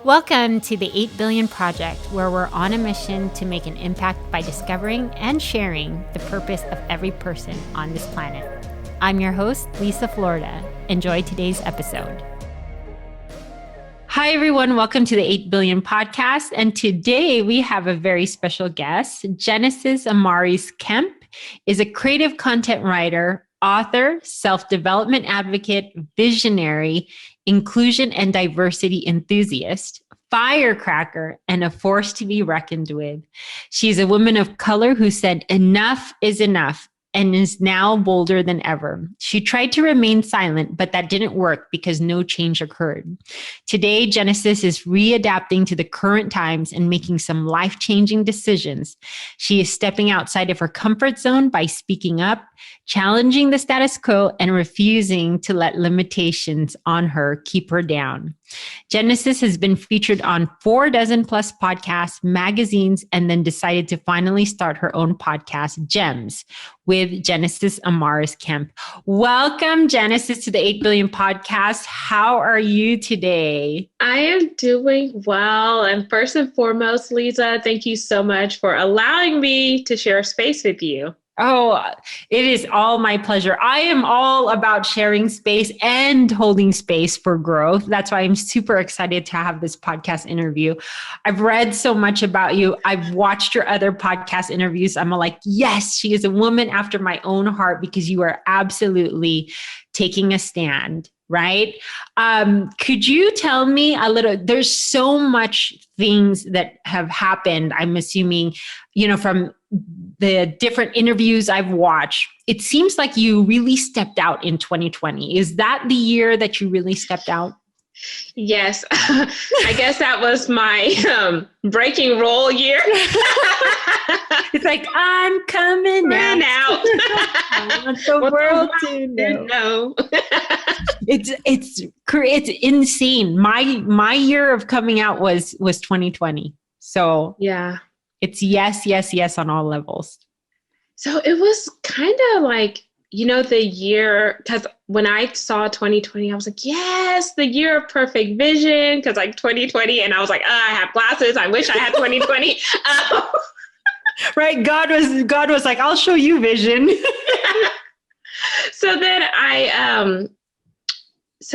Welcome to the 8 Billion Project, where we're on a mission to make an impact by discovering and sharing the purpose of every person on this planet. I'm your host, Liza, Florida. Enjoy today's episode. Hi, everyone. Welcome to the 8 Billion Podcast. And today we have a very special guest. Genesis Amaris Kemp is a creative content writer, author, self-development advocate, visionary, inclusion and diversity enthusiast, firecracker, and a force to be reckoned with. She's a woman of color who said enough is enough and is now bolder than ever. She tried to remain silent, but that didn't work because no change occurred. Today, Genesis is readapting to the current times and making some life-changing decisions. She is stepping outside of her comfort zone by speaking up, challenging the status quo, and refusing to let limitations on her keep her down. Genesis has been featured on 4 dozen plus podcasts, magazines, and then decided to finally start her own podcast, Gems, with Genesis Amaris Kemp. Welcome, Genesis, to the 8 Billion Podcast. How are you today? I am doing well. And first and foremost, Liza, thank you so much for allowing me to share space with you. Oh, it is all my pleasure. I am all about sharing space and holding space for growth. That's why I'm super excited to have this podcast interview. I've read so much about you. I've watched your other podcast interviews. I'm like, yes, she is a woman after my own heart because you are absolutely taking a stand. Right? Could you tell me a little, there's so much things that have happened, I'm assuming, from the different interviews I've watched. It seems like you really stepped out in 2020. Is that the year that you really stepped out? Yes. I guess that was my breaking role year. It's like, I'm coming out. I want the world to know. It's insane. My year of coming out was 2020. So yeah, it's yes on all levels. So it was kind of like, the year, because when I saw 2020, I was like, yes, the year of perfect vision, because 2020, and I was like, I have glasses. I wish I had 2020. Right. God was like, I'll show you vision. So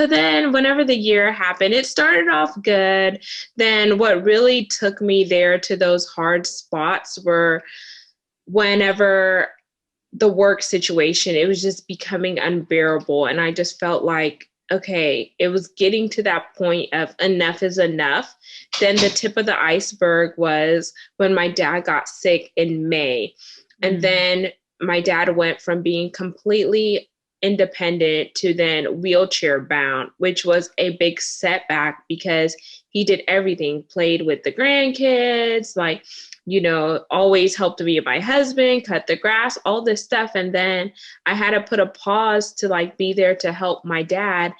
then whenever the year happened, it started off good. Then what really took me there to those hard spots were whenever the work situation, it was just becoming unbearable. And I just felt like, okay, it was getting to that point of enough is enough. Then the tip of the iceberg was when my dad got sick in May. And then my dad went from being completely independent to then wheelchair bound, which was a big setback because he did everything, played with the grandkids, always helped me and my husband, cut the grass, all this stuff. And then I had to put a pause to be there to help my dad.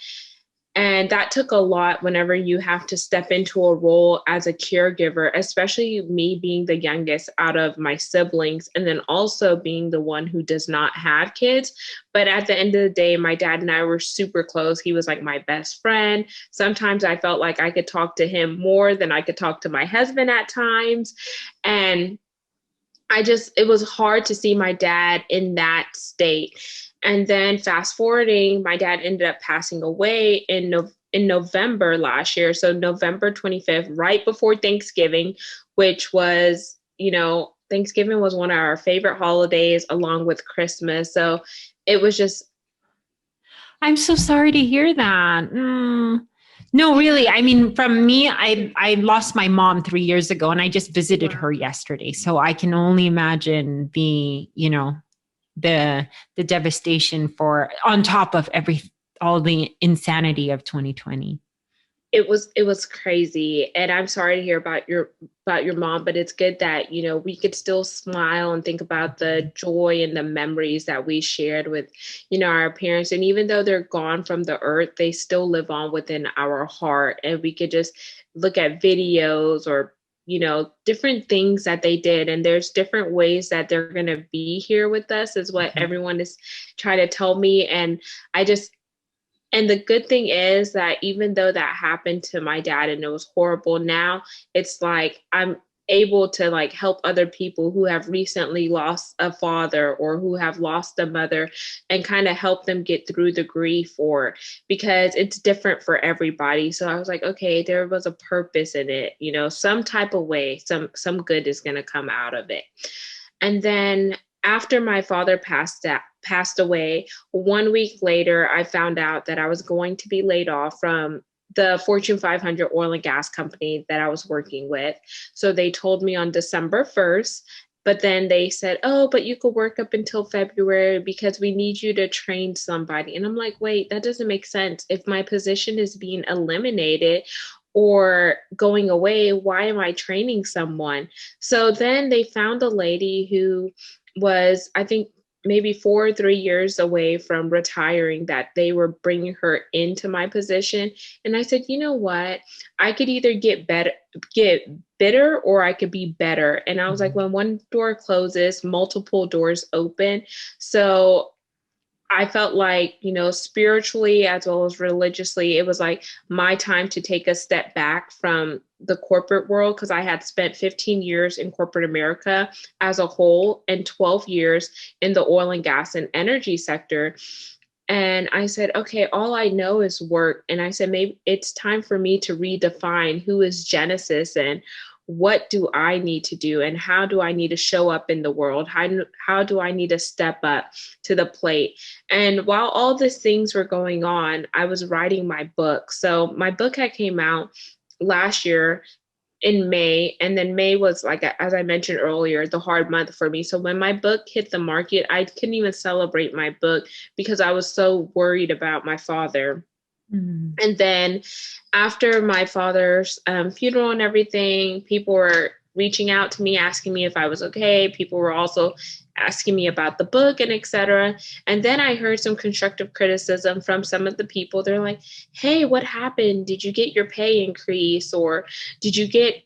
And that took a lot whenever you have to step into a role as a caregiver, especially me being the youngest out of my siblings, and then also being the one who does not have kids. But at the end of the day, my dad and I were super close. He was like my best friend. Sometimes I felt like I could talk to him more than I could talk to my husband at times. And it was hard to see my dad in that state. And then fast forwarding, my dad ended up passing away in November last year. So November 25th, right before Thanksgiving, which was, Thanksgiving was one of our favorite holidays along with Christmas. So it was just. I'm so sorry to hear that. No, really. I mean, from me, I lost my mom 3 years ago and I just visited her yesterday. So I can only imagine the devastation on top of all the insanity of 2020. It was crazy. And I'm sorry to hear about your mom, but it's good that, we could still smile and think about the joy and the memories that we shared with, our parents. And even though they're gone from the earth, they still live on within our heart. And we could just look at videos or different things that they did. And there's different ways that they're going to be here with us is what everyone is trying to tell me. And And the good thing is that even though that happened to my dad and it was horrible, now it's like I'm able to like help other people who have recently lost a father or who have lost a mother and kind of help them get through the grief, or because it's different for everybody. So I was like, okay, there was a purpose in it, you know, some type of way, some good is going to come out of it. And then after my father passed away, 1 week later, I found out that I was going to be laid off from the Fortune 500 oil and gas company that I was working with. So they told me on December 1st, but then they said, oh, but you could work up until February because we need you to train somebody. And I'm like, wait, that doesn't make sense. If my position is being eliminated or going away, why am I training someone? So then they found a lady who was, I think, maybe 4 or 3 years away from retiring, that they were bringing her into my position. And I said, you know what? I could either get bitter, or I could be better. And I was like, when one door closes, multiple doors open. So I felt like, you know, spiritually as well as religiously, it was like my time to take a step back from the corporate world, because I had spent 15 years in corporate America as a whole and 12 years in the oil and gas and energy sector. And I said, okay, all I know is work. And I said, maybe it's time for me to redefine who is Genesis and what do I need to do and how do I need to show up in the world? How do I need to step up to the plate? And while all these things were going on, I was writing my book. So my book had came out last year in May, and then May was, like, as I mentioned earlier, the hard month for me. So when my book hit the market, I couldn't even celebrate my book because I was so worried about my father. And then after my father's funeral and everything, people were reaching out to me, asking me if I was okay. People were also asking me about the book and etc. And then I heard some constructive criticism from some of the people. They're like, hey, what happened? Did you get your pay increase? Or did you get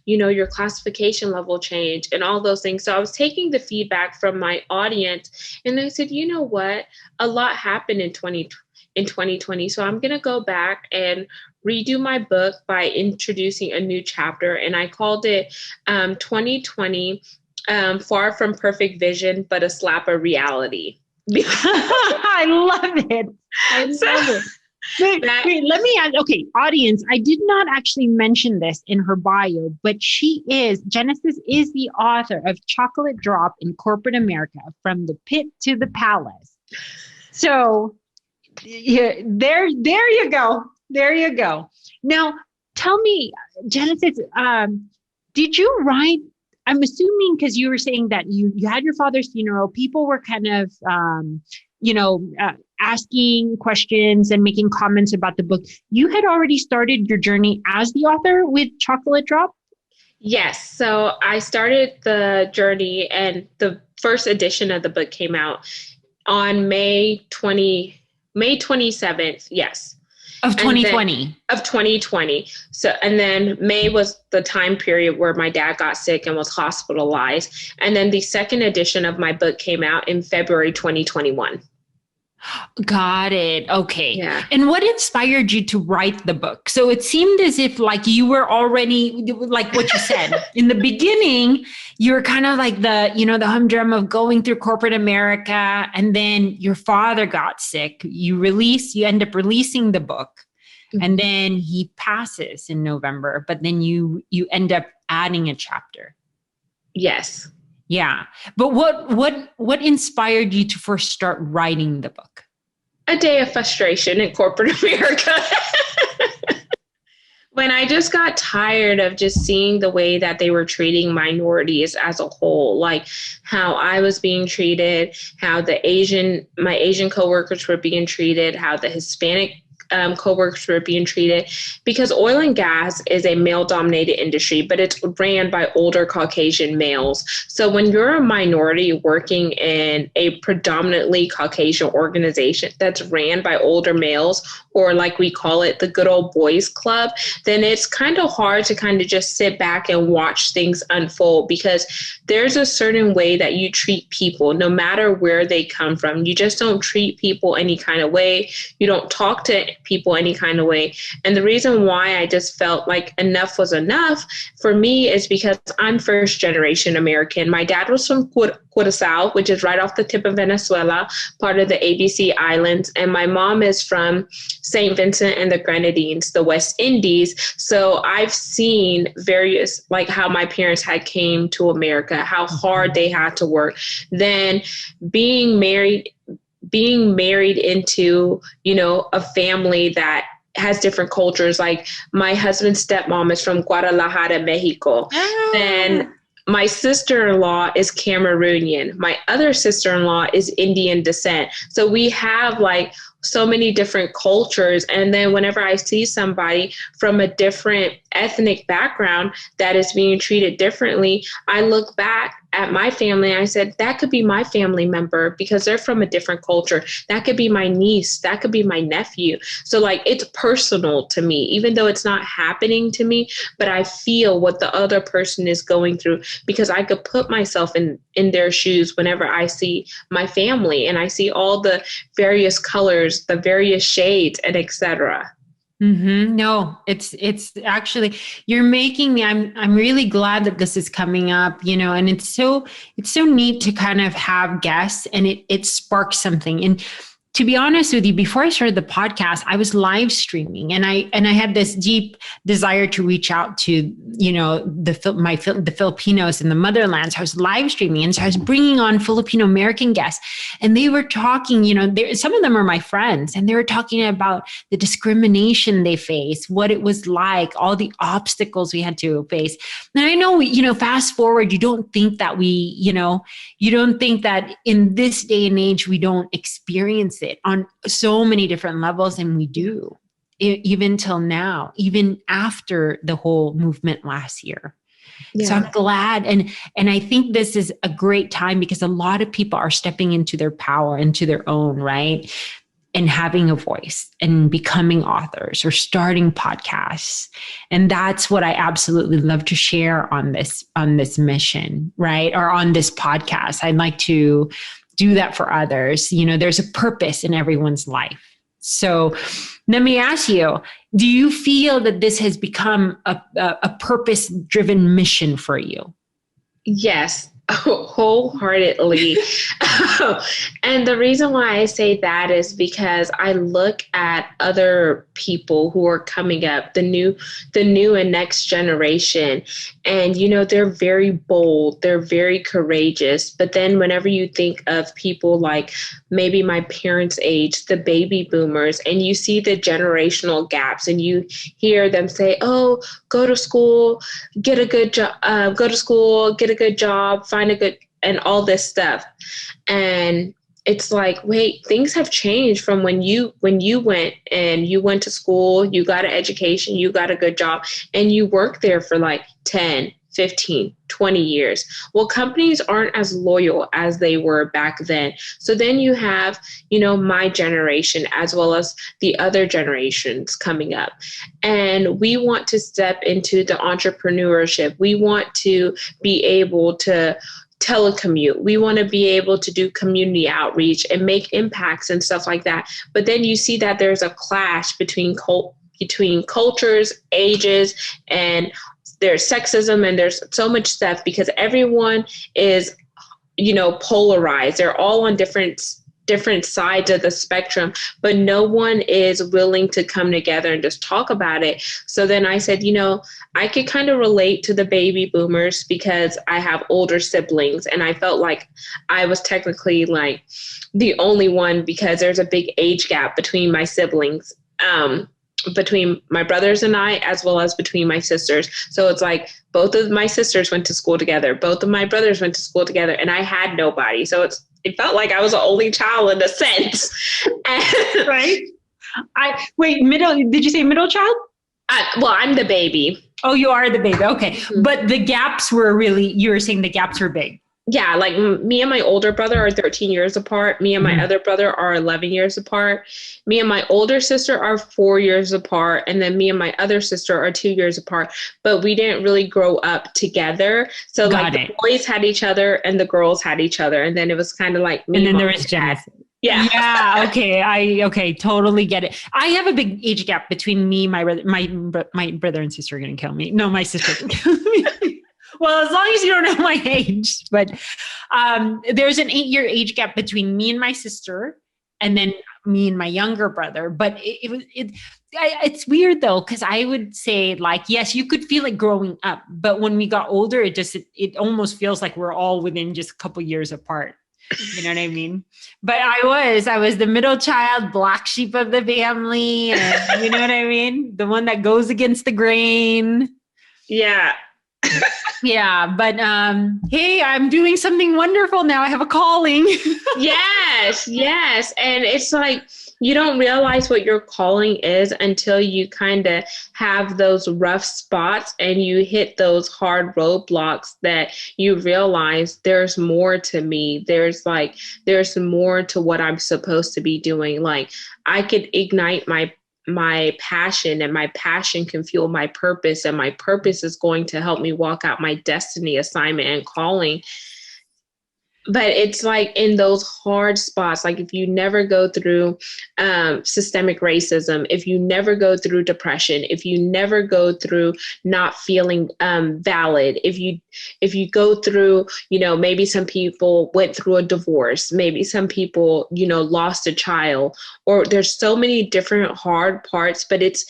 your classification level change and all those things? So I was taking the feedback from my audience, and I said, you know what? A lot happened in 2020. So I'm going to go back and redo my book by introducing a new chapter. And I called it 2020, Far from Perfect Vision, but a Slap of Reality. I love it. I love it. Wait, let me ask, okay, audience, I did not actually mention this in her bio, but Genesis is the author of Chocolate Drop in Corporate America, From the Pit to the Palace. So yeah, there you go. There you go. Now, tell me, Genesis, did you write? I'm assuming because you were saying that you had your father's funeral, people were kind of, asking questions and making comments about the book. You had already started your journey as the author with Chocolate Drop? Yes. So I started the journey, and the first edition of the book came out on May 27th. Yes. Of 2020. Of 2020. So, and then May was the time period where my dad got sick and was hospitalized. And then the second edition of my book came out in February 2021. Got it. Okay. Yeah. And what inspired you to write the book? So it seemed as if like you were already, like what you said in the beginning, you were kind of like the humdrum of going through corporate America. And then your father got sick. You end up releasing the book. Mm-hmm. And then he passes in November, but then you end up adding a chapter. Yes. Yeah. But what inspired you to first start writing the book? A day of frustration in corporate America. When I just got tired of just seeing the way that they were treating minorities as a whole, like how I was being treated, how my Asian coworkers were being treated, how the Hispanic coworkers were being treated, because oil and gas is a male-dominated industry, but it's ran by older Caucasian males. So when you're a minority working in a predominantly Caucasian organization that's ran by older males, or like we call it, the good old boys club, then it's kind of hard to kind of just sit back and watch things unfold, because there's a certain way that you treat people, no matter where they come from. You just don't treat people any kind of way. You don't talk to people any kind of way. And the reason why I just felt like enough was enough for me is because I'm first generation American. My dad was from Curacao, which is right off the tip of Venezuela, part of the ABC Islands. And my mom is from St. Vincent and the Grenadines, the West Indies. So I've seen various, like how my parents had came to America, how hard they had to work. Then being married into, a family that has different cultures. Like my husband's stepmom is from Guadalajara, Mexico. And my sister-in-law is Cameroonian. My other sister-in-law is Indian descent. So we have like so many different cultures. And then whenever I see somebody from a different ethnic background that is being treated differently, I look back at my family and I said, that could be my family member because they're from a different culture. That could be my niece. That could be my nephew. So like, it's personal to me, even though it's not happening to me, but I feel what the other person is going through, because I could put myself in their shoes whenever I see my family and I see all the various colors, the various shades, and etc. Mm-hmm. No, it's actually, you're making me, I'm really glad that this is coming up, and it's so neat to kind of have guests, and it sparks something. And to be honest with you, before I started the podcast, I was live streaming, and I had this deep desire to reach out to, the Filipinos in the motherland. So I was live streaming, and so I was bringing on Filipino American guests, and they were talking. Some of them are my friends, and they were talking about the discrimination they face, what it was like, all the obstacles we had to face. And I know, fast forward, you don't think that you don't think that in this day and age we don't experience it on so many different levels, and we do, even till now, even after the whole movement last year. Yeah. So I'm glad, and I think this is a great time because a lot of people are stepping into their power, into their own right, and having a voice and becoming authors or starting podcasts. And that's what I absolutely love to share on this mission, right? Or on this podcast. I'd like to do that for others. There's a purpose in everyone's life. So let me ask you, do you feel that this has become a purpose-driven mission for you? Yes, wholeheartedly. And the reason why I say that is because I look at other people who are coming up, the new and next generation, and they're very bold, they're very courageous. But then whenever you think of people like maybe my parents' age, the baby boomers, and you see the generational gaps, and you hear them say, "Oh, go to school, get a good job, go to school, get a good job, find a good," and all this stuff. And it's like, wait, things have changed from when you went to school, you got an education, you got a good job, and you worked there for like 10, 15, 20 years. Well, companies aren't as loyal as they were back then. So then you have, my generation as well as the other generations coming up. And we want to step into the entrepreneurship. We want to be able to telecommute. We want to be able to do community outreach and make impacts and stuff like that. But then you see that there's a clash between cultures, ages, and there's sexism, and there's so much stuff because everyone is, polarized. They're all on different sides of the spectrum, but no one is willing to come together and just talk about it. So then I said, I could kind of relate to the baby boomers because I have older siblings, and I felt like I was technically like the only one because there's a big age gap between my siblings, between my brothers and I, as well as between my sisters. So it's like both of my sisters went to school together. Both of my brothers went to school together, and I had nobody. So it felt like I was the only child in a sense. Right. Did you say middle child? Well, I'm the baby. Oh, you are the baby. Okay. Mm-hmm. But the gaps were really, you were saying the gaps were big. Yeah, like me and my older brother are 13 years apart. Me and my other brother are 11 years apart. Me and my older sister are 4 years apart. And then me and my other sister are 2 years apart. But we didn't really grow up together. So Got like the boys had each other and the girls had each other. And then it was kind of like me. And then there was Genesis. Yeah. Yeah. Okay. Totally get it. I have a big age gap between me, my brother and sister are going to kill me. No, my sister can kill me. Well, as long as you don't know my age, but there's an 8-year age gap between me and my sister, and then me and my younger brother. But it's weird though, because I would say like, yes, you could feel it growing up, but when we got older, it almost feels like we're all within just a couple years apart. You know what I mean? But I was the middle child, black sheep of the family, and you know what I mean? The one that goes against the grain. Yeah. Yeah, but hey, I'm doing something wonderful now. I have a calling. Yes. And it's like you don't realize what your calling is until you kind of have those rough spots and you hit those hard roadblocks that you realize there's more to me. There's more to what I'm supposed to be doing. Like I could ignite my passion, and my passion can fuel my purpose, and my purpose is going to help me walk out my destiny, assignment, and calling. But it's like in those hard spots, like if you never go through systemic racism, if you never go through depression, if you never go through not feeling valid, if you go through, maybe some people went through a divorce, maybe some people, lost a child, or there's so many different hard parts, but it's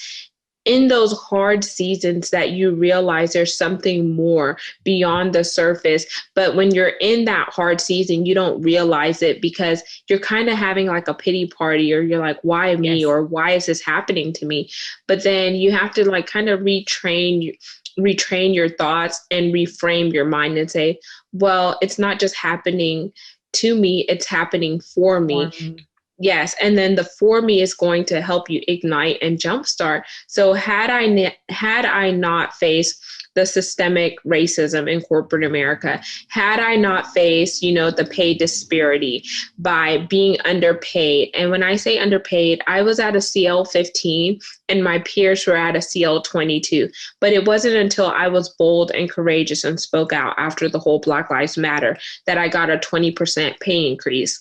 in those hard seasons that you realize there's something more beyond the surface. But when you're in that hard season, you don't realize it because you're kind of having like a pity party, or you're like, why me? Yes. Or why is this happening to me? But then you have to like kind of retrain your thoughts and reframe your mind and say, well, it's not just happening to me, it's happening for me. Yes. And then the for me is going to help you ignite and jumpstart. So had I not faced the systemic racism in corporate America, had I not faced, the pay disparity by being underpaid. And when I say underpaid, I was at a CL 15 and my peers were at a CL 22. But it wasn't until I was bold and courageous and spoke out after the whole Black Lives Matter that I got a 20% pay increase.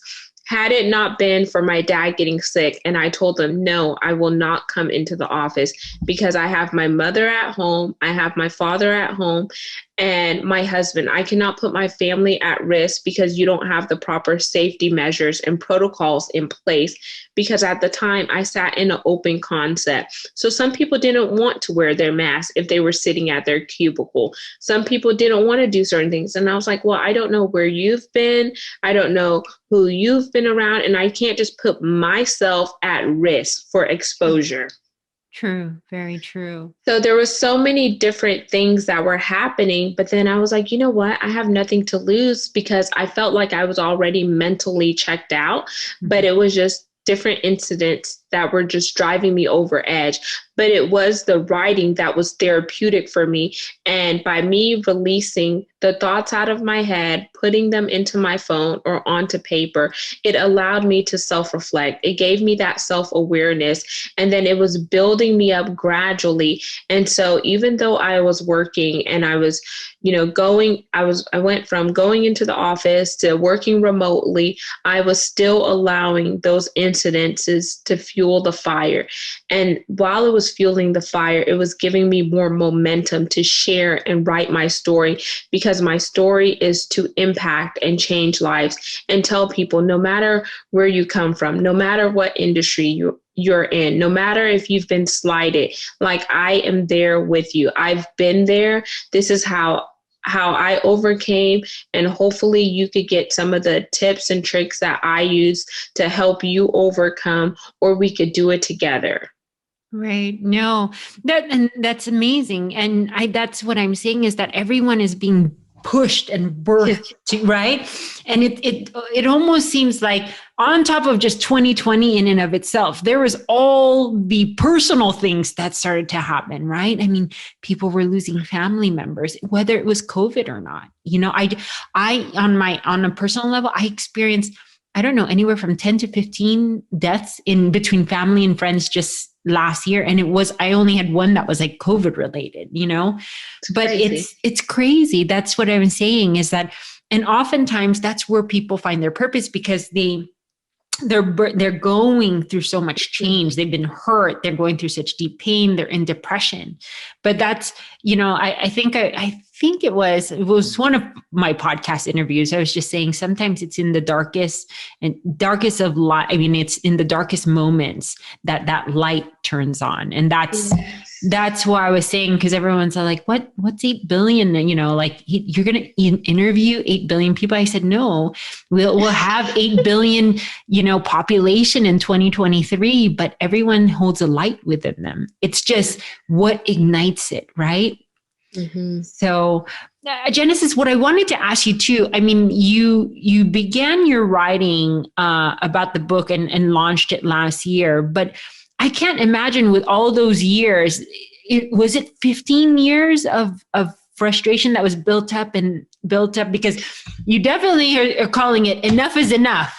Had it not been for my dad getting sick and I told him, no, I will not come into the office because I have my mother at home, I have my father at home, and my husband. I cannot put my family at risk because you don't have the proper safety measures and protocols in place, because at the time I sat in an open concept. So some people didn't want to wear their mask if they were sitting at their cubicle. Some people didn't want to do certain things. And I was like, well, I don't know where you've been. I don't know who you've been around. And I can't just put myself at risk for exposure. True. Very true. So there was so many different things that were happening, but then I was like, you know what? I have nothing to lose, because I felt like I was already mentally checked out, but it was just different incidents that were just driving me over edge. But it was the writing that was therapeutic for me. And by me releasing the thoughts out of my head, putting them into my phone or onto paper, it allowed me to self-reflect. It gave me that self-awareness. And then it was building me up gradually. And so even though I was working and I was, I went from going into the office to working remotely, I was still allowing those incidences to fuel the fire. And while it was fueling the fire, it was giving me more momentum to share and write my story, because my story is to impact and change lives and tell people, no matter where you come from, no matter what industry you're in, no matter if you've been slighted, like I am there with you. I've been there. This is how I overcame, and hopefully you could get some of the tips and tricks that I use to help you overcome, or we could do it together. Right. No, that's amazing. And that's what I'm saying, is that everyone is being pushed and birthed to, right? And it almost seems like on top of just 2020 in and of itself, there was all the personal things that started to happen, right? I mean, people were losing family members, whether it was COVID or not. You know, I on a personal level, I experienced, I don't know, anywhere from 10 to 15 deaths in between family and friends just last year. And I only had one that was like COVID related, you know, but it's crazy. That's what I'm saying is that, and oftentimes that's where people find their purpose because they're going through so much change. They've been hurt. They're going through such deep pain. They're in depression. But that's, you know, I think it was one of my podcast interviews. I was just saying sometimes it's in the darkest of light. I mean, it's in the darkest moments that light turns on. And that's why I was saying, because everyone's like, what's 8 billion? You know, like you're going to interview 8 billion people. I said, no, we'll have 8 billion, you know, population in 2023, but everyone holds a light within them. It's just what ignites it, right? Mm-hmm. So Genesis, what I wanted to ask you too, I mean, you began your writing about the book and launched it last year, but I can't imagine with all those years, was it 15 years of frustration that was built up because you definitely are calling it enough is enough.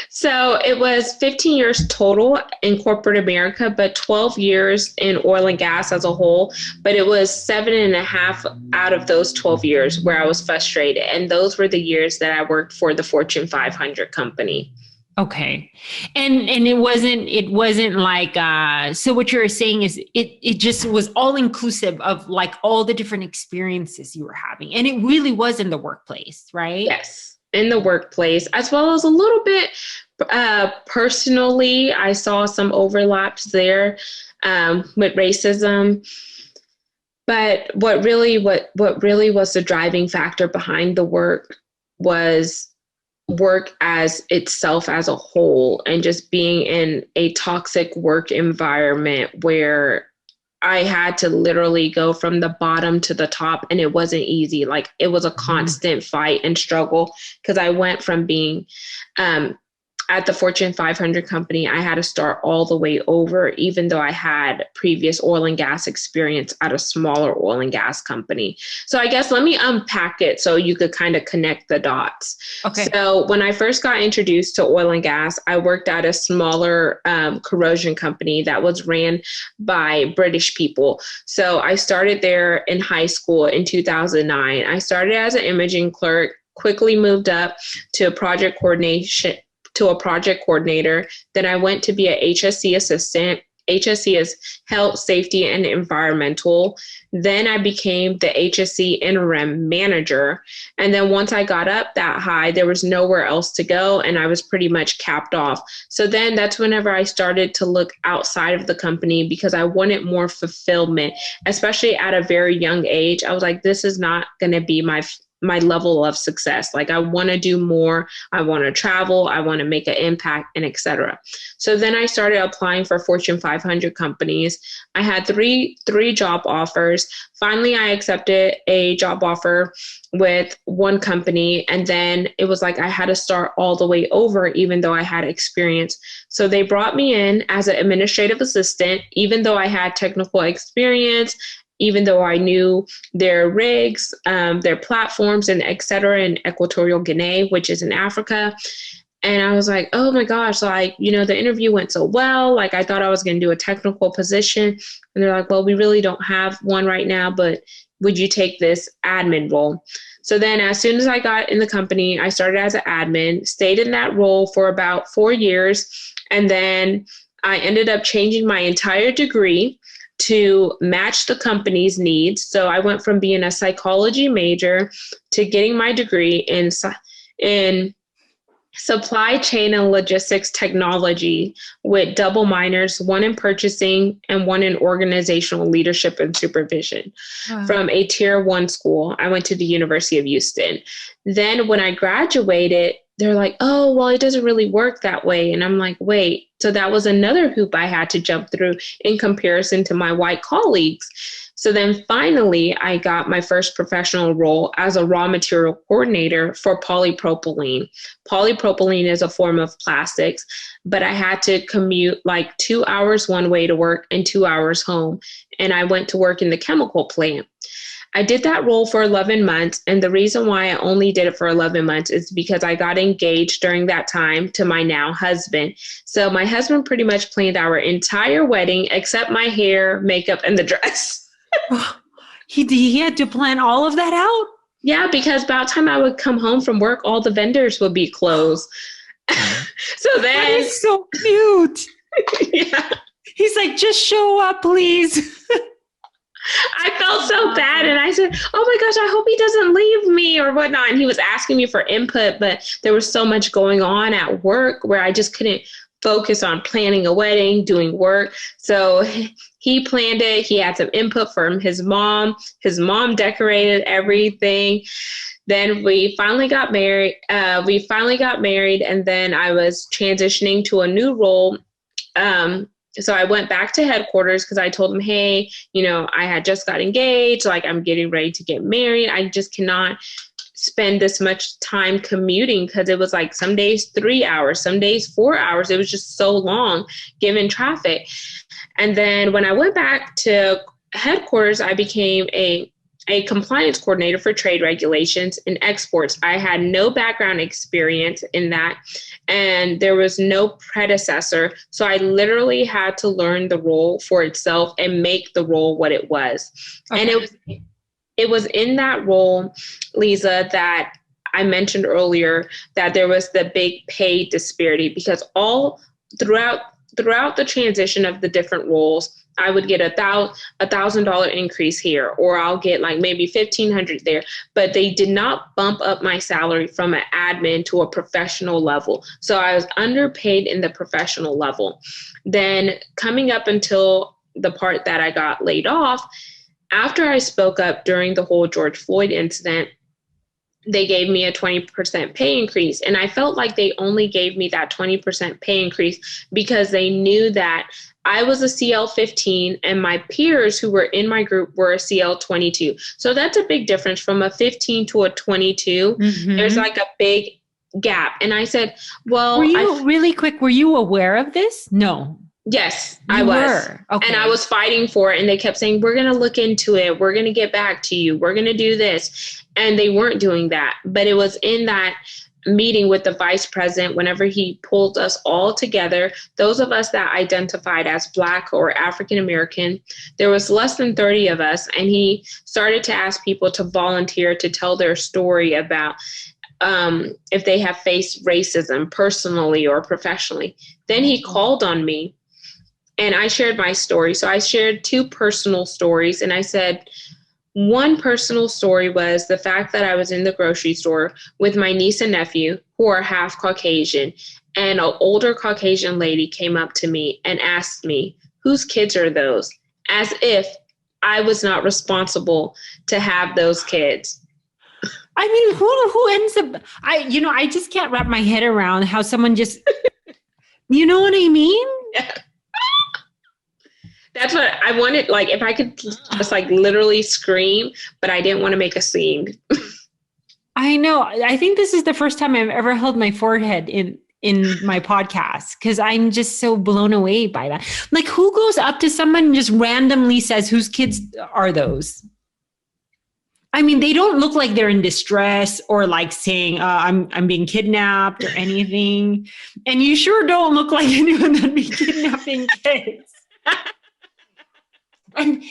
So it was 15 years total in corporate America, but 12 years in oil and gas as a whole. But it was 7.5 out of those 12 years where I was frustrated. And those were the years that I worked for the Fortune 500 company. Okay. And it wasn't like, so what you're saying is it just was all inclusive of like all the different experiences you were having. And it really was in the workplace, right? Yes. In the workplace, as well as a little bit personally, I saw some overlaps there with racism. But what really was the driving factor behind the work was work as itself as a whole, and just being in a toxic work environment where I had to literally go from the bottom to the top, and it wasn't easy. Like it was a constant fight and struggle because I went from being at the Fortune 500 company. I had to start all the way over, even though I had previous oil and gas experience at a smaller oil and gas company. So I guess let me unpack it so you could kind of connect the dots. Okay. So when I first got introduced to oil and gas, I worked at a smaller corrosion company that was ran by British people. So I started there in high school in 2009. I started as an imaging clerk, quickly moved up to a project coordinator. Then I went to be a HSC assistant. HSC is health, safety, and environmental. Then I became the HSC interim manager. And then once I got up that high, there was nowhere else to go, and I was pretty much capped off. So then that's whenever I started to look outside of the company because I wanted more fulfillment, especially at a very young age. I was like, this is not going to be my level of success. Like I want to do more. I want to travel. I want to make an impact, and etc. So then I started applying for Fortune 500 companies. I had three job offers. Finally, I accepted a job offer with one company. And then it was like I had to start all the way over, even though I had experience. So they brought me in as an administrative assistant, even though I had technical experience, even though I knew their rigs, their platforms, and et cetera, in Equatorial Guinea, which is in Africa. And I was like, oh my gosh, like, the interview went so well. Like I thought I was going to do a technical position. And they're like, well, we really don't have one right now, but would you take this admin role? So then as soon as I got in the company, I started as an admin, stayed in that role for about 4 years. And then I ended up changing my entire degree to match the company's needs. So I went from being a psychology major to getting my degree in supply chain and logistics technology with double minors, one in purchasing and one in organizational leadership and supervision. Wow. From a tier 1 school. I went to the University of Houston. Then when I graduated, they're like, oh, well, it doesn't really work that way. And I'm like, wait, so that was another hoop I had to jump through in comparison to my white colleagues. So then finally, I got my first professional role as a raw material coordinator for polypropylene. Polypropylene is a form of plastics, but I had to commute like 2 hours one way to work and 2 hours home. And I went to work in the chemical plant. I did that role for 11 months. And the reason why I only did it for 11 months is because I got engaged during that time to my now husband. So my husband pretty much planned our entire wedding except my hair, makeup, and the dress. He had to plan all of that out? Yeah, because by the time I would come home from work, all the vendors would be closed. So then... That is so cute. Yeah. He's like, just show up, please. I felt so bad. And I said, oh my gosh, I hope he doesn't leave me or whatnot. And he was asking me for input, but there was so much going on at work where I just couldn't focus on planning a wedding, doing work. So he planned it. He had some input from his mom. His mom decorated everything. Then we finally got married. And then I was transitioning to a new role. So I went back to headquarters because I told him, hey, I had just got engaged. Like, I'm getting ready to get married. I just cannot spend this much time commuting because it was like some days 3 hours, some days 4 hours. It was just so long given traffic. And then when I went back to headquarters, I became a compliance coordinator for trade regulations and exports. I had no background experience in that, and there was no predecessor. So I literally had to learn the role for itself and make the role what it was. Okay. And it was in that role, Liza, that I mentioned earlier that there was the big pay disparity, because all throughout the transition of the different roles, I would get $1,000 increase here, or I'll get like maybe $1,500 there, but they did not bump up my salary from an admin to a professional level. So I was underpaid in the professional level. Then coming up until the part that I got laid off, after I spoke up during the whole George Floyd incident, they gave me a 20% pay increase. And I felt like they only gave me that 20% pay increase because they knew that I was a CL15 and my peers who were in my group were a CL22. So that's a big difference from a 15 to a 22. Mm-hmm. There's like a big gap. And I said, well, really quick, were you aware of this? No. Yes, I was. Okay. And I was fighting for it. And they kept saying, we're going to look into it. We're going to get back to you. We're going to do this. And they weren't doing that. But it was in that meeting with the vice president, whenever he pulled us all together, those of us that identified as Black or African American, there was less than 30 of us. And he started to ask people to volunteer to tell their story about if they have faced racism personally or professionally. Then he called on me. And I shared my story. So I shared 2 personal stories. And I said, one personal story was the fact that I was in the grocery store with my niece and nephew, who are half Caucasian. And an older Caucasian lady came up to me and asked me, whose kids are those? As if I was not responsible to have those kids. I mean, who ends up, I just can't wrap my head around how someone just, you know what I mean? Yeah. That's what I wanted. Like, if I could just like literally scream, but I didn't want to make a scene. I know. I think this is the first time I've ever held my forehead in my podcast, because I'm just so blown away by that. Like, who goes up to someone and just randomly says, whose kids are those? I mean, they don't look like they're in distress or like saying, I'm being kidnapped or anything. And you sure don't look like anyone that'd be kidnapping kids. And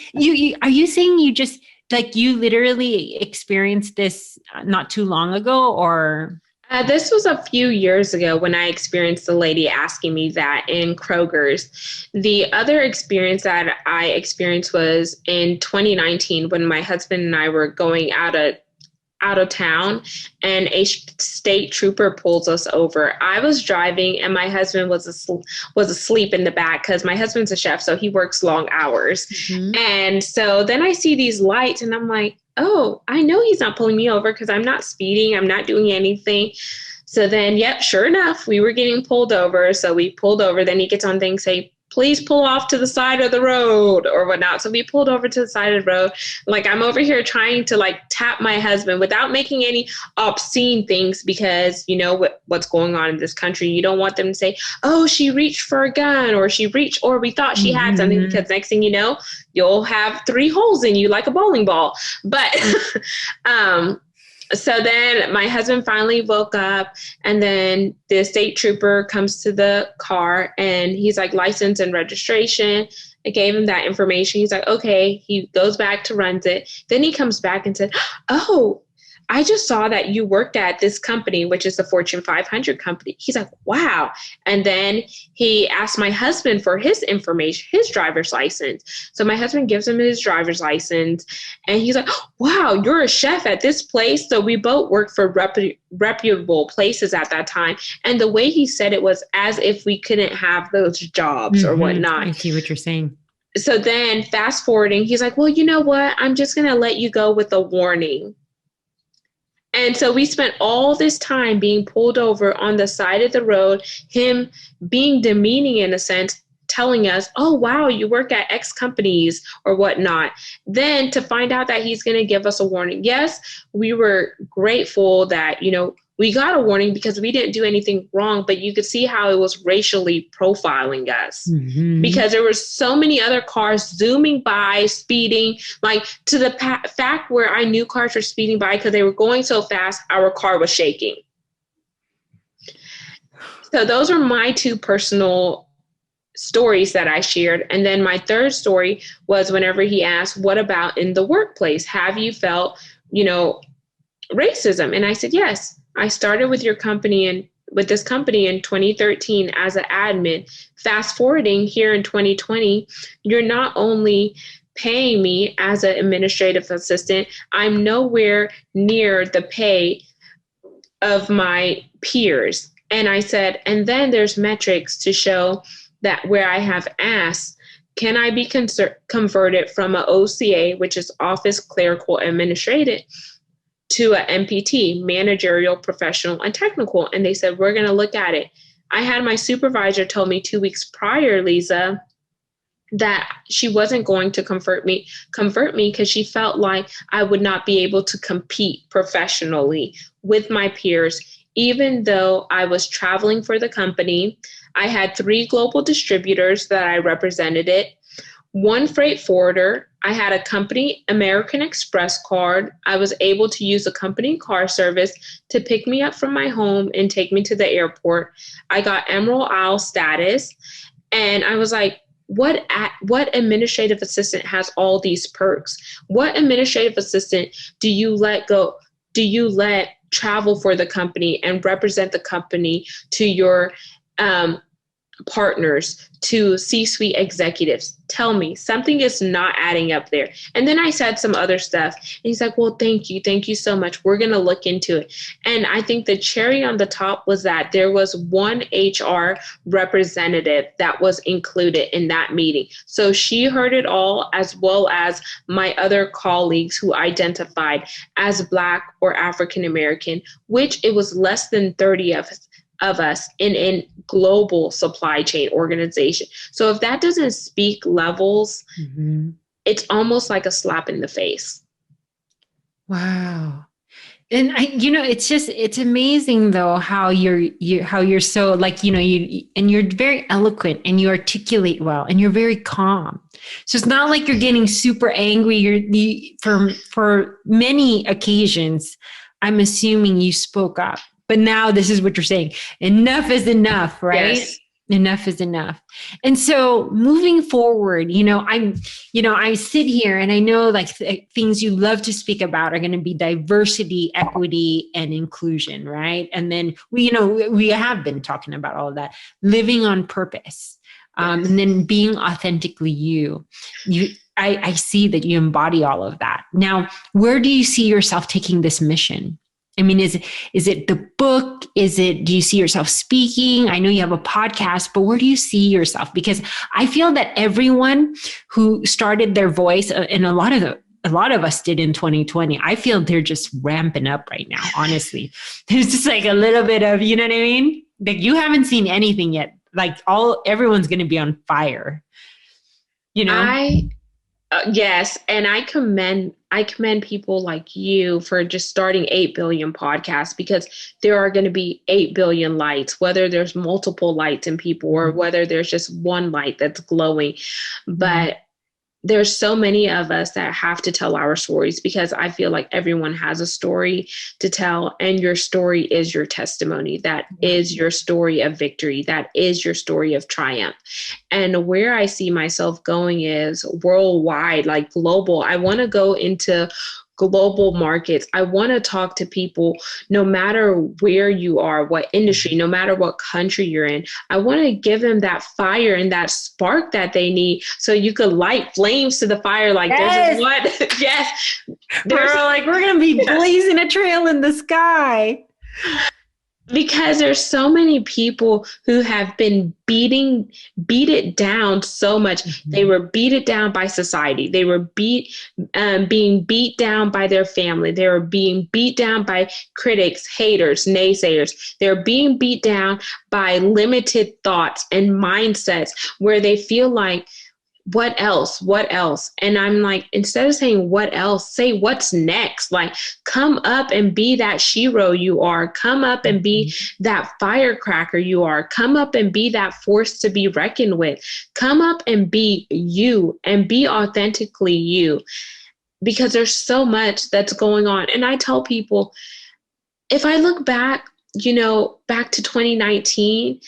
are you saying you just, like, you literally experienced this not too long ago, or? This was a few years ago when I experienced the lady asking me that in Kroger's. The other experience that I experienced was in 2019 when my husband and I were going out of town, and a state trooper pulls us over. I was driving and my husband was asleep in the back, because my husband's a chef, so he works long hours. Mm-hmm. And so then I see these lights and I'm like, oh, I know he's not pulling me over because I'm not speeding. I'm not doing anything. So then, yep, sure enough, we were getting pulled over. So we pulled over. Then he gets on things, say, please pull off to the side of the road or whatnot. So we pulled over to the side of the road. Like, I'm over here trying to like tap my husband without making any obscene things, because you know what's going on in this country. You don't want them to say, oh, she reached for a gun, or she reached, or we thought she had something, because next thing you know, you'll have 3 holes in you like a bowling ball. But so then my husband finally woke up, and then the state trooper comes to the car and he's like, license and registration. I gave him that information. He's like, okay. He goes back to runs it. Then he comes back and said, oh, I just saw that you worked at this company, which is the Fortune 500 company. He's like, wow. And then he asked my husband for his information, his driver's license. So my husband gives him his driver's license, and he's like, wow, you're a chef at this place. So we both worked for reputable places at that time. And the way he said it was as if we couldn't have those jobs or whatnot. I see what you're saying. So then fast forwarding, he's like, well, you know what? I'm just going to let you go with a warning. And so we spent all this time being pulled over on the side of the road, him being demeaning in a sense, telling us, oh, wow, you work at X companies or whatnot. Then to find out that he's going to give us a warning. Yes, we were grateful that, you know, we got a warning because we didn't do anything wrong, but you could see how it was racially profiling us because there were so many other cars zooming by, speeding, like to the fact where I knew cars were speeding by because they were going so fast, our car was shaking. So those are my 2 personal stories that I shared. And then my third story was whenever he asked, what about in the workplace? Have you felt, you know, racism? And I said, yes. I started with with this company in 2013 as an admin. Fast forwarding here in 2020, you're not only paying me as an administrative assistant, I'm nowhere near the pay of my peers. And I said, and then there's metrics to show that where I have asked, can I be converted from an OCA, which is Office Clerical Administrative, to a MPT, Managerial, Professional, and Technical. And they said, we're going to look at it. I had my supervisor tell me 2 weeks prior, Liza, that she wasn't going to convert me because she felt like I would not be able to compete professionally with my peers, even though I was traveling for the company. I had 3 global distributors that I represented it, 1 freight forwarder. I had a company American Express card. I was able to use a company car service to pick me up from my home and take me to the airport. I got Emerald Isle status. And I was like, what administrative assistant has all these perks? What administrative assistant do you let go? Do you let travel for the company and represent the company to your partners, to C-suite executives? Tell me, something is not adding up there. And then I said some other stuff. And he's like, well, thank you so much. We're going to look into it. And I think the cherry on the top was that there was 1 HR representative that was included in that meeting. So she heard it all, as well as my other colleagues who identified as Black or African American, which it was less than 30 of us in global supply chain organization. So if that doesn't speak levels, it's almost like a slap in the face. Wow. And it's amazing though, how you're so like, and you're very eloquent and you articulate well and you're very calm. So it's not like you're getting super angry. For many occasions, I'm assuming you spoke up. But now this is what you're saying. Enough is enough, right? Yes. Enough is enough. And so moving forward, I sit here and I know like things you love to speak about are going to be diversity, equity, and inclusion, right? And then we have been talking about all of that, living on purpose, and then being authentically you. I see that you embody all of that. Now, where do you see yourself taking this mission? I mean, is it the book? Do you see yourself speaking? I know you have a podcast, but where do you see yourself? Because I feel that everyone who started their voice, and a lot of us did in 2020, I feel they're just ramping up right now, honestly. There's just like a little bit of, you know what I mean? Like you haven't seen anything yet. like everyone's going to be on fire, you know? Yes, and I commend people like you for just starting 8 billion podcasts, because there are going to be 8 billion lights, whether there's multiple lights in people or whether there's just one light that's glowing. But there's so many of us that have to tell our stories, because I feel like everyone has a story to tell, and your story is your testimony. That is your story of victory. That is your story of triumph. And where I see myself going is worldwide, like global. I want to go into global markets. I want to talk to people, no matter where you are, what industry, no matter what country you're in. I want to give them that fire and that spark that they need, so you could light flames to the fire. Like there's what, yes, we're going to be blazing a trail in the sky. Because there's so many people who have been beat it down so much. They were beat it down by society. They were being beat down by their family. They were being beat down by critics, haters, naysayers. They're being beat down by limited thoughts and mindsets, where they feel like, what else? What else? And I'm like, instead of saying what else, say what's next. Like, come up and be that shero you are. Come up and be that firecracker you are. Come up and be that force to be reckoned with. Come up and be you, and be authentically you, because there's so much that's going on. And I tell people, if I look back, back to 2019,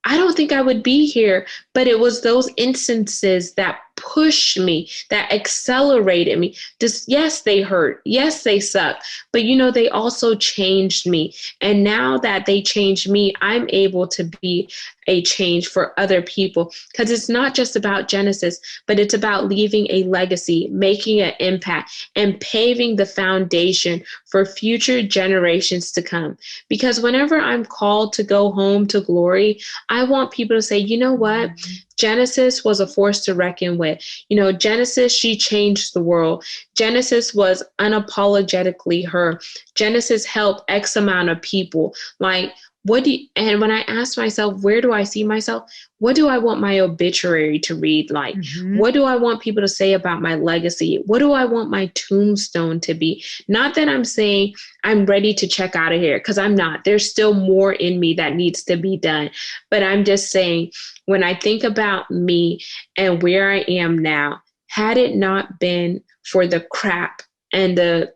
I don't think I would be here, but it was those instances that pushed me, that accelerated me. Just, yes, they hurt. Yes, they suck. But, they also changed me. And now that they changed me, I'm able to be a change for other people, because it's not just about Genesis, but it's about leaving a legacy, making an impact, and paving the foundation for future generations to come. Because whenever I'm called to go home to glory, I want people to say, you know what? Genesis was a force to reckon with. Genesis, she changed the world. Genesis was unapologetically her. Genesis helped X amount of people. Like, and when I ask myself, where do I see myself? What do I want my obituary to read like? What do I want people to say about my legacy? What do I want my tombstone to be? Not that I'm saying I'm ready to check out of here, because I'm not. There's still more in me that needs to be done. But I'm just saying, when I think about me and where I am now, had it not been for the crap and the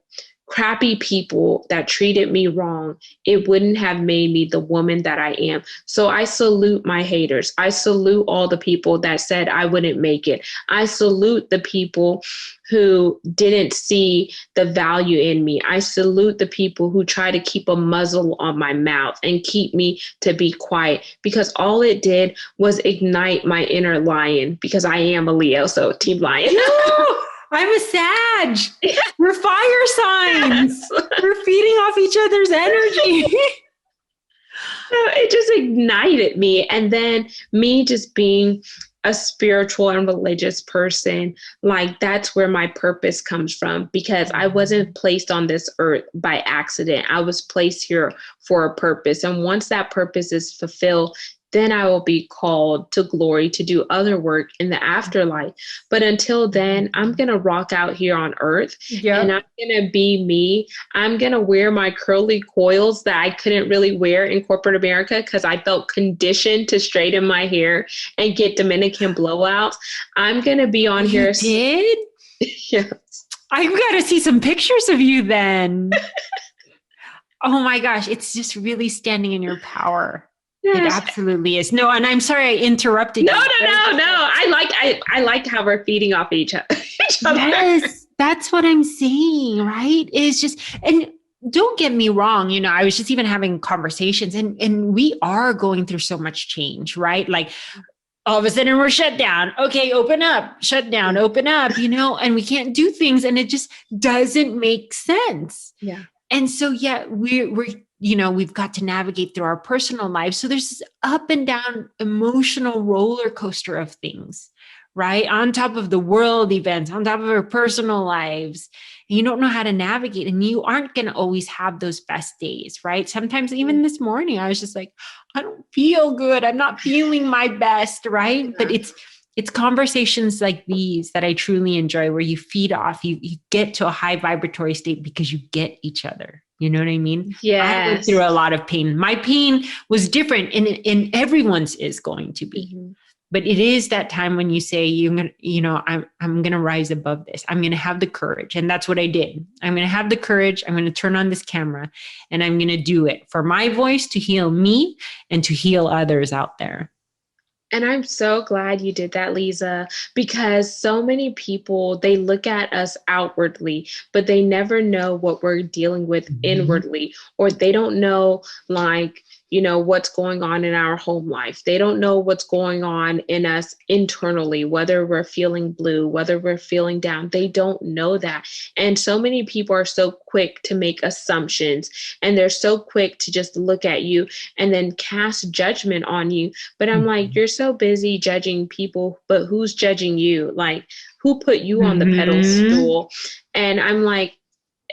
crappy people that treated me wrong, it wouldn't have made me the woman that I am. So I salute my haters. I salute all the people that said I wouldn't make it. I salute the people who didn't see the value in me. I salute the people who try to keep a muzzle on my mouth and keep me to be quiet, because all it did was ignite my inner lion, because I am a Leo, so Team Lion. I'm a Sag. We're fire signs. Yes. We're feeding off each other's energy. It just ignited me. And then me just being a spiritual and religious person, like, that's where my purpose comes from, because I wasn't placed on this earth by accident. I was placed here for a purpose. And once that purpose is fulfilled, then I will be called to glory to do other work in the afterlife. But until then, I'm going to rock out here on earth, and I'm going to be me. I'm going to wear my curly coils that I couldn't really wear in corporate America, because I felt conditioned to straighten my hair and get Dominican blowouts. I'm going to be on here. You did? Yes. I've got to see some pictures of you then. Oh my gosh. It's just really standing in your power. Yes. It absolutely is. No, and I'm sorry I interrupted you. No. I like how we're feeding off each other. Yes, that's what I'm saying, right? It's just, and don't get me wrong, I was just even having conversations, and we are going through so much change, right? Like, all of a sudden we're shut down. Okay, open up, shut down, open up, and we can't do things, and it just doesn't make sense. Yeah. And so, we've got to navigate through our personal lives. So there's this up and down emotional roller coaster of things, right? On top of the world events, on top of our personal lives. And you don't know how to navigate, and you aren't going to always have those best days, right? Sometimes even this morning, I was just like, I don't feel good. I'm not feeling my best, right? Yeah. But it's conversations like these that I truly enjoy, where you feed off, you get to a high vibratory state because you get each other. You know what I mean? I went Yes. through a lot of pain. My pain was different, and everyone's is going to be. Mm-hmm. But it is that time when you say, I'm going to rise above this. I'm going to have the courage. And that's what I did. I'm going to have the courage. I'm going to turn on this camera, and I'm going to do it for my voice to heal me and to heal others out there. And I'm so glad you did that, Liza, because so many people, they look at us outwardly, but they never know what we're dealing with inwardly, or they don't know, like, what's going on in our home life. They don't know what's going on in us internally, whether we're feeling blue, whether we're feeling down. They don't know that. And so many people are so quick to make assumptions, and they're so quick to just look at you and then cast judgment on you. But I'm like, you're so busy judging people, but who's judging you? Like, who put you on the pedestal? And I'm like,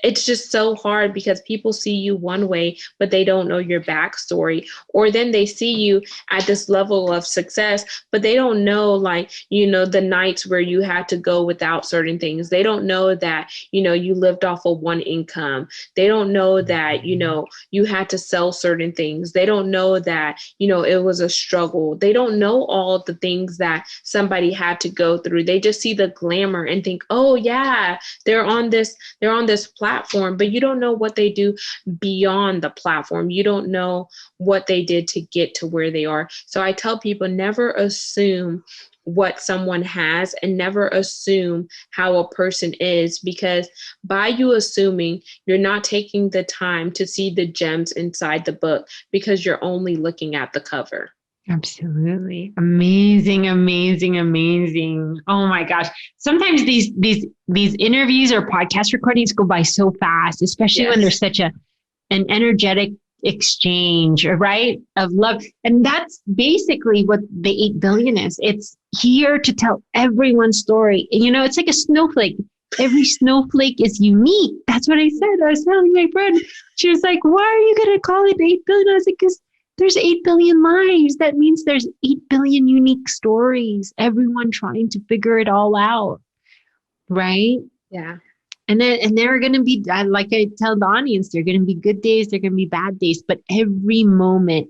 it's just so hard because people see you one way, but they don't know your backstory. Or then they see you at this level of success, but they don't know, like, the nights where you had to go without certain things. They don't know that, you lived off of one income. They don't know that, you had to sell certain things. They don't know that, it was a struggle. They don't know all the things that somebody had to go through. They just see the glamour and think, oh yeah, they're on this platform, but you don't know what they do beyond the platform. You don't know what they did to get to where they are. So I tell people, never assume what someone has, and never assume how a person is, because by you assuming, you're not taking the time to see the gems inside the book, because you're only looking at the cover. Absolutely. Amazing, amazing, amazing. Oh my gosh. Sometimes these interviews or podcast recordings go by so fast, especially when there's such an energetic exchange, right? Of love. And that's basically what the 8 billion is. It's here to tell everyone's story. It's like a snowflake. Every snowflake is unique. That's what I said. I was telling my friend, she was like, why are you going to call it 8 billion? I was like, because there's 8 billion lives. That means there's 8 billion unique stories, everyone trying to figure it all out. Right? Yeah. And there are going to be, like I tell the audience, there are going to be good days, there are going to be bad days, but every moment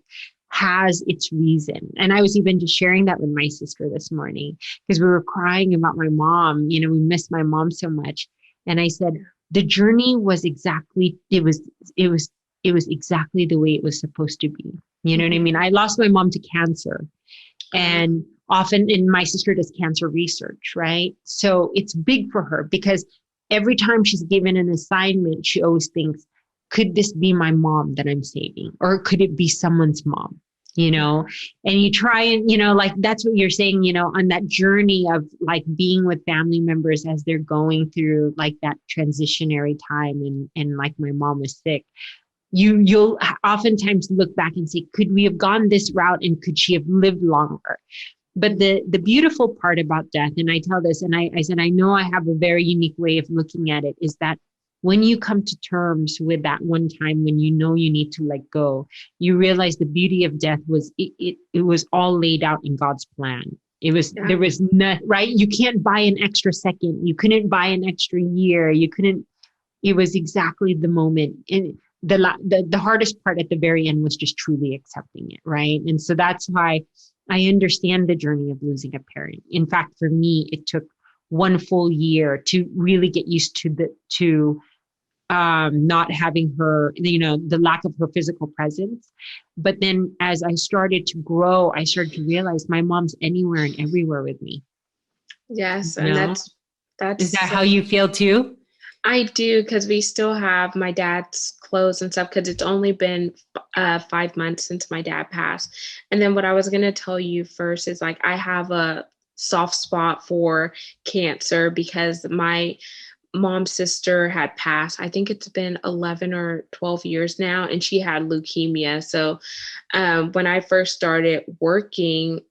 has its reason. And I was even just sharing that with my sister this morning, because we were crying about my mom. We miss my mom so much. And I said, the journey was exactly, it was exactly the way it was supposed to be. You know what I mean? I lost my mom to cancer, and my sister does cancer research, right? So it's big for her, because every time she's given an assignment, she always thinks, could this be my mom that I'm saving? Or could it be someone's mom? And you try and, like, that's what you're saying, on that journey of like being with family members as they're going through like that transitionary time. And like my mom was sick. You'll oftentimes look back and say, could we have gone this route, and could she have lived longer? But the beautiful part about death, and I tell this, and I said, I know I have a very unique way of looking at it, is that when you come to terms with that one time when you need to let go, you realize the beauty of death was it was all laid out in God's plan. There was not, right? You can't buy an extra second. You couldn't buy an extra year. It was exactly the moment. And the hardest part at the very end was just truly accepting it, right? And so that's why I understand the journey of losing a parent. In fact, for me, it took 1 full year to really get used to not having her, the lack of her physical presence. But then as I started to grow, I started to realize my mom's anywhere and everywhere with me. Yes. And that's is that how you feel too? I do, because we still have my dad's clothes and stuff, because it's only been 5 months since my dad passed. And then what I was going to tell you first is, like, I have a soft spot for cancer, because my mom's sister had passed. I think it's been 11 or 12 years now, and she had leukemia. So when I first started working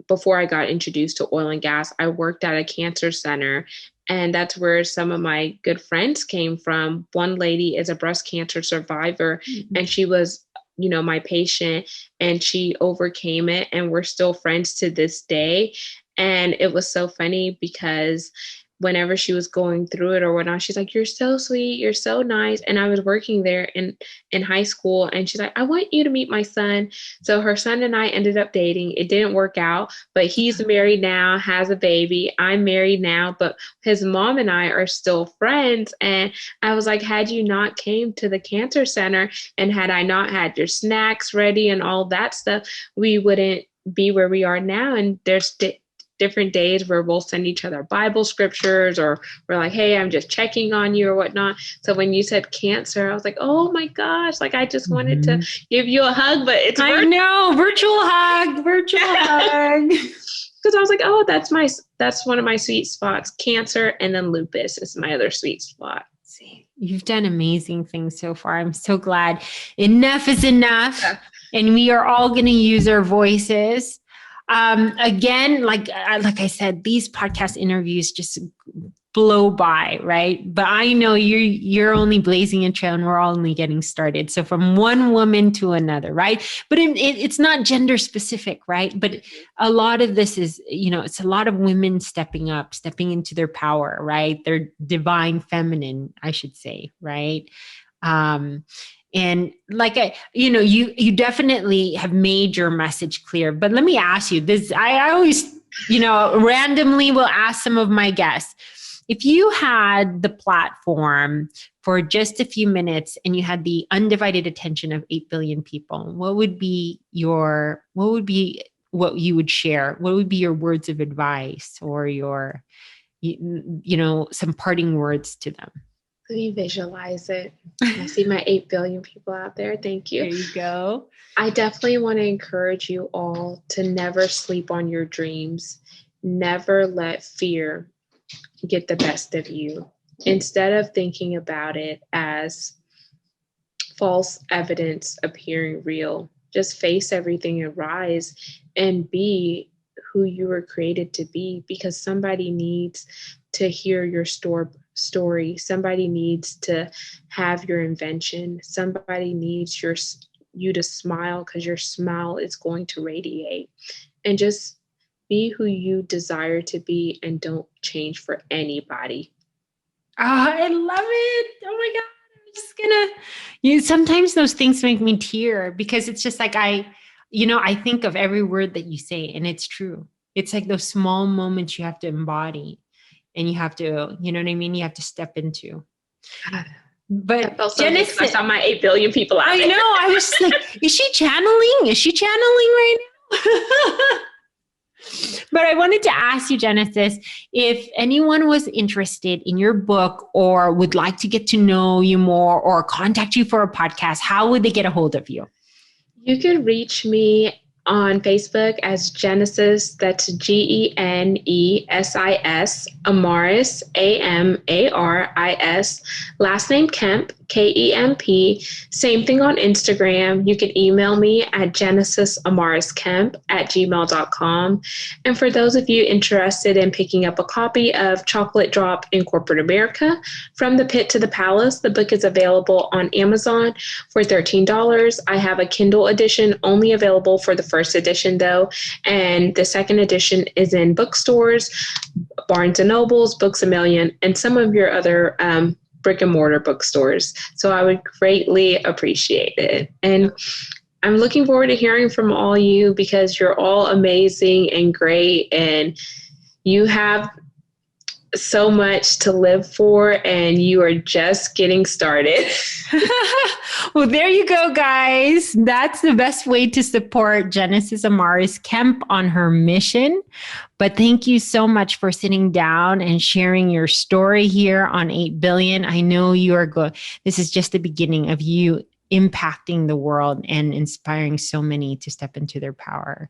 before I got introduced to oil and gas, I worked at a cancer center. And that's where some of my good friends came from. One lady is a breast cancer survivor, and she was, my patient, and she overcame it, and we're still friends to this day. And it was so funny because whenever she was going through it or whatnot, she's like, "You're so sweet. You're so nice." And I was working there in high school, and she's like, "I want you to meet my son." So her son and I ended up dating. It didn't work out, but he's married now, has a baby. I'm married now, but his mom and I are still friends. And I was like, had you not came to the cancer center and had I not had your snacks ready and all that stuff, we wouldn't be where we are now. And there's different days where we'll send each other Bible scriptures, or we're like, "Hey, I'm just checking on you," or whatnot. So when you said cancer, I was like, "Oh my gosh, like I just wanted to give you a hug," but it's virtual hug. Because I was like, "Oh, that's one of my sweet spots. Cancer, and then lupus is my other sweet spot." See, you've done amazing things so far. I'm so glad. Enough is enough. Yeah. And we are all going to use our voices. Again, like I said, these podcast interviews just blow by, right? But I know you're only blazing a trail, and we're only getting started. So from one woman to another, right? But it's not gender specific, right? But a lot of this is, it's a lot of women stepping into their power, right? Their divine feminine, I should say, right? And like, you definitely have made your message clear, but let me ask you this. I always, randomly will ask some of my guests, if you had the platform for just a few minutes and you had the undivided attention of 8 billion people, what would be what you would share? What would be your words of advice, or your, some parting words to them? Let me visualize it. I see my 8 billion people out there. Thank you. There you go. I definitely want to encourage you all to never sleep on your dreams. Never let fear get the best of you. Instead of thinking about it as false evidence appearing real, just face everything and rise and be who you were created to be, because somebody needs to hear your story. Somebody needs to have your invention. Somebody needs you to smile, because your smile is going to radiate. And just be who you desire to be, and don't change for anybody. Oh, I love it. Oh my God. I'm just sometimes those things make me tear, because it's just like, I think of every word that you say, and it's true. It's like those small moments you have to embody, and you have to, you know what I mean? You have to step into. But Genesis, I saw my 8 billion people out there. I know. I was like, is she channeling right now? But I wanted to ask you, Genesis, if anyone was interested in your book or would like to get to know you more or contact you for a podcast, how would they get a hold of you? You can reach me on Facebook as Genesis, that's Genesis, Amaris, Amaris, last name Kemp, Kemp. Same thing on Instagram. You can email me at genesisamariskemp@gmail.com. And for those of you interested in picking up a copy of Chocolate Drop in Corporate America, From the Pit to the Palace, the book is available on Amazon for $13. I have a Kindle edition only available for the first edition though, and the second edition is in bookstores, Barnes & Nobles, Books A Million, and some of your other brick and mortar bookstores. So I would greatly appreciate it. And I'm looking forward to hearing from all you, because you're all amazing and great, and you have so much to live for, and you are just getting started. Well, there you go, guys. That's the best way to support Genesis Amaris Kemp on her mission. But thank you so much for sitting down and sharing your story here on 8 Billion. I know you are good. This is just the beginning of you impacting the world and inspiring so many to step into their power.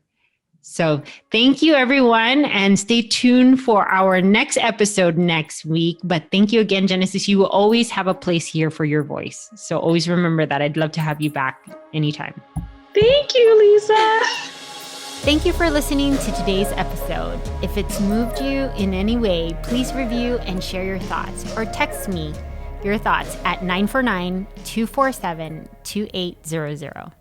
So thank you, everyone, and stay tuned for our next episode next week. But thank you again, Genesis. You will always have a place here for your voice. So always remember that. I'd love to have you back anytime. Thank you, Liza. Thank you for listening to today's episode. If it's moved you in any way, please review and share your thoughts or text me your thoughts at 949-247-2800.